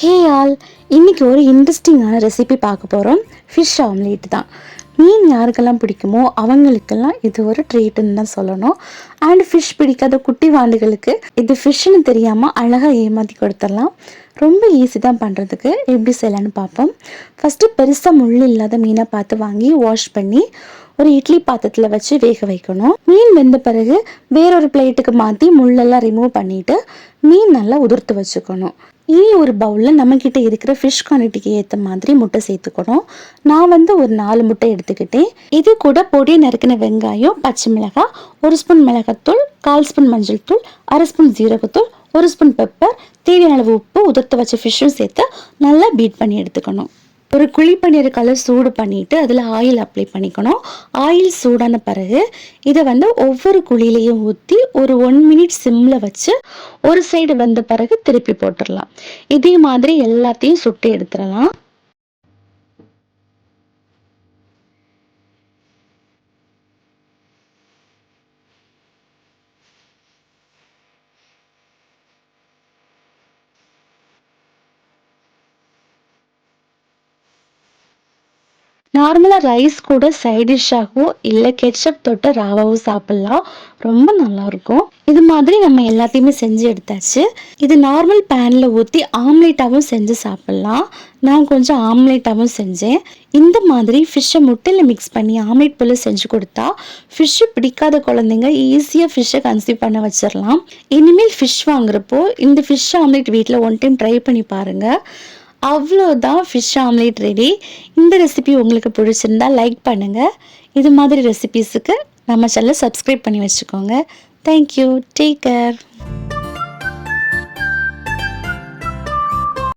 Hey all, இன்றைக்கி ஒரு இன்ட்ரெஸ்டிங்கான ரெசிபி பார்க்க போகிறோம். ஃபிஷ் ஆம்லேட் தான். மீன் யாருக்கெல்லாம் பிடிக்குமோ அவங்களுக்கெல்லாம் இது ஒரு ட்ரீட்டுன்னு தான் சொல்லணும். அண்ட் ஃபிஷ் பிடிக்காத குட்டி வாண்டுகளுக்கு இது ஃபிஷ்ஷுன்னு தெரியாமல் அழகாக ஏமாற்றி கொடுத்துடலாம். ரொம்ப ஈஸி தான் பண்ணுறதுக்கு. எப்படி செய்யலான்னு பார்ப்போம். ஃபஸ்ட்டு பெருசாக முள் இல்லாத மீனை பார்த்து வாங்கி வாஷ் பண்ணி ஒரு இட்லி பாத்திரத்தில் வச்சு வேக வைக்கணும். மீன் வெந்த பிறகு வேறொரு பிளேட்டுக்கு மாற்றி முள்ளெல்லாம் ரிமூவ் பண்ணிவிட்டு மீன் நல்லா உதிர்த்து வச்சுக்கணும். இனி ஒரு பவுலில் நம்மக்கிட்ட இருக்கிற ஃபிஷ் குவான்டிட்டிக்கு ஏற்ற மாதிரி முட்டை சேர்த்துக்கணும். நான் ஒரு 4 முட்டை எடுத்துக்கிட்டேன். இது கூட பொடி நறுக்கின வெங்காயம், பச்சை மிளகாய், 1 ஸ்பூன் மிளகாத்தூள், 1/4 ஸ்பூன் மஞ்சள் தூள், 1/2 ஸ்பூன் ஜீரகத்தூள், 1 ஸ்பூன் பெப்பர், தேவையான அளவு உப்பு, உதிர்த்து வச்ச ஃபிஷ்ஷும் சேர்த்து நல்லா பீட் பண்ணி எடுத்துக்கணும். ஒரு குழிப்பணியார கலர் சூடு பண்ணிவிட்டு அதில் ஆயில் அப்ளை பண்ணிக்கணும். ஆயில் சூடான பிறகு இதை ஒவ்வொரு குழியிலையும் ஊற்றி ஒரு 1 மினிட் சிம்மில் வச்சு ஒரு சைடு வந்த பிறகு திருப்பி போட்டுடலாம். இதே மாதிரி எல்லாத்தையும் சுட்டு எடுத்துடலாம். நார்மலாக ரைஸ் கூட சைட் டிஷ்ஷாகவோ இல்லை கெட்சப் தொட்டு ராவாவும் சாப்பிட்லாம். ரொம்ப நல்லாயிருக்கும். இது மாதிரி நம்ம எல்லாத்தையுமே செஞ்சு எடுத்தாச்சு. இது நார்மல் பேனில் ஊற்றி ஆம்லேட்டாகவும் செஞ்சு சாப்பிட்லாம். நான் கொஞ்சம் ஆம்லேட்டாகவும் செஞ்சேன். இந்த மாதிரி ஃபிஷ்ஷை முட்டையில் மிக்ஸ் பண்ணி ஆம்லேட் போல் செஞ்சு கொடுத்தா ஃபிஷ்ஷு பிடிக்காத குழந்தைங்க ஈஸியாக ஃபிஷ்ஷை கன்சீவ் பண்ண வச்சிடலாம். இனிமேல் ஃபிஷ் வாங்குறப்போ இந்த ஃபிஷ் ஆம்லேட் வீட்டில் 1 டைம் ட்ரை பண்ணி பாருங்கள். அவ்வளோதான், ஃபிஷ் ஆம்லேட் ரெடி. இந்த ரெசிபி உங்களுக்கு பிடிச்சிருந்தா லைக் பண்ணுங்கள். இது மாதிரி ரெசிபீஸுக்கு நம்ம சேனலை சப்ஸ்கிரைப் பண்ணி வச்சுக்கோங்க. தேங்க்யூ. Take care.